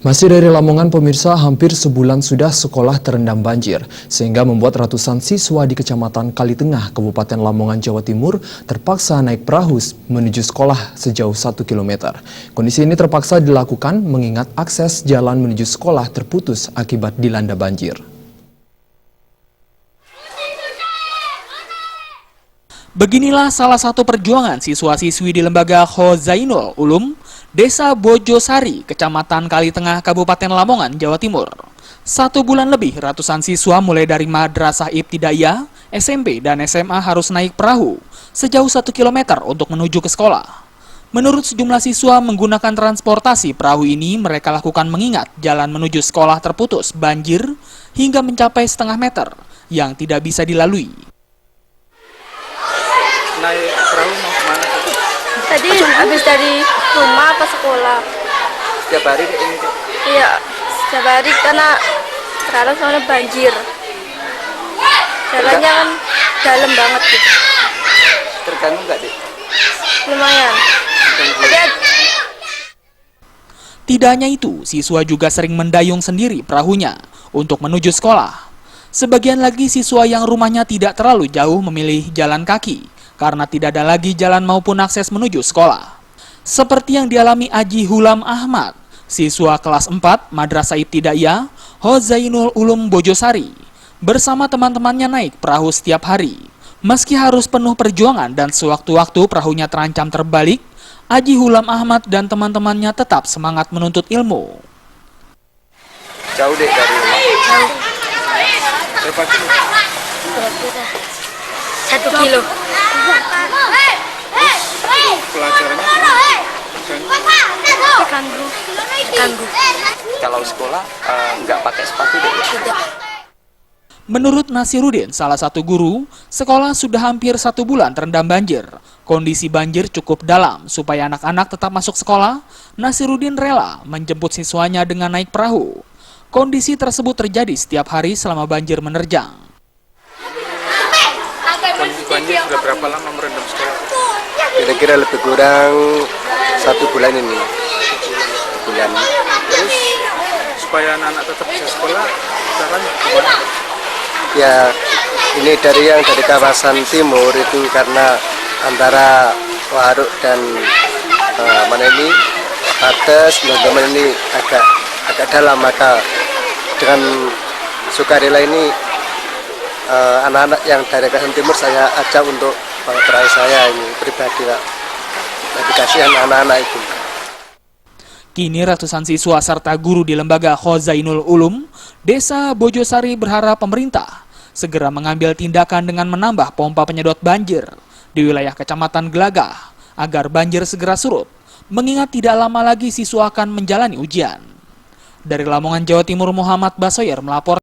Masih dari Lamongan, pemirsa, hampir sebulan sudah sekolah terendam banjir, sehingga membuat ratusan siswa di Kecamatan Kalitengah, Kabupaten Lamongan, Jawa Timur, terpaksa naik perahu menuju sekolah sejauh 1 km. Kondisi ini terpaksa dilakukan mengingat akses jalan menuju sekolah terputus akibat dilanda banjir. Beginilah salah satu perjuangan siswa-siswi di Lembaga Khozainul Ulum, Desa Bojosari, Kecamatan Kalitengah, Kabupaten Lamongan, Jawa Timur. 1 bulan lebih, ratusan siswa mulai dari Madrasah Ibtidaiyah, SMP, dan SMA harus naik perahu sejauh 1 km untuk menuju ke sekolah. Menurut sejumlah siswa, menggunakan transportasi perahu ini mereka lakukan mengingat jalan menuju sekolah terputus banjir hingga mencapai setengah meter yang tidak bisa dilalui. Naik perahu mau kemana? Tadi habis dari rumah ke sekolah. Setiap hari ini? Iya, setiap hari karena sekarang soalnya banjir. Jalannya kan dalam banget gitu. Terganggu nggak, Dik? Lumayan. Tidak hanya itu, siswa juga sering mendayung sendiri perahunya untuk menuju sekolah. Sebagian lagi siswa yang rumahnya tidak terlalu jauh memilih jalan kaki karena tidak ada lagi jalan maupun akses menuju sekolah. Seperti yang dialami Aji Hulam Ahmad, siswa kelas 4 Madrasah Ibtidaiyah Khozainul Ulum Bojosari, bersama teman-temannya naik perahu setiap hari. Meski harus penuh perjuangan dan sewaktu-waktu perahunya terancam terbalik, Aji Hulam Ahmad dan teman-temannya tetap semangat menuntut ilmu. Jauh, Dek, dari rumah? Jauh. Berapa kilo? Kira-kira 1 kilo. Pelajarannya Terganggu. kalau sekolah nggak pakai sepatu, Dek? Tidak. Menurut Nasirudin, salah satu guru, sekolah sudah hampir 1 bulan terendam banjir. Kondisi banjir cukup dalam, supaya anak-anak tetap masuk sekolah, Nasirudin rela menjemput siswanya dengan naik perahu. Kondisi tersebut terjadi setiap hari selama banjir menerjang. Kondisi banjir sudah berapa lama merendam sekolah? Kira-kira lebih kurang 1 bulan ini. 1 bulan. Terus supaya anak-anak tetap bisa sekolah, caranya gimana? Ya, ini dari kawasan timur itu karena antara Waruk dan mana ini Pates, teman-teman ini agak dalam, maka dengan sukarela ini anak-anak yang dari kawasan timur saya ajak untuk perahu saya ini pribadi, Pak. Dikasih anak-anak itu. Kini ratusan siswa serta guru di Lembaga Khozainul Ulum, Desa Bojosari berharap pemerintah segera mengambil tindakan dengan menambah pompa penyedot banjir di wilayah Kecamatan Gelagah agar banjir segera surut, mengingat tidak lama lagi siswa akan menjalani ujian. Dari Lamongan, Jawa Timur, Muhammad Basoyer melapor.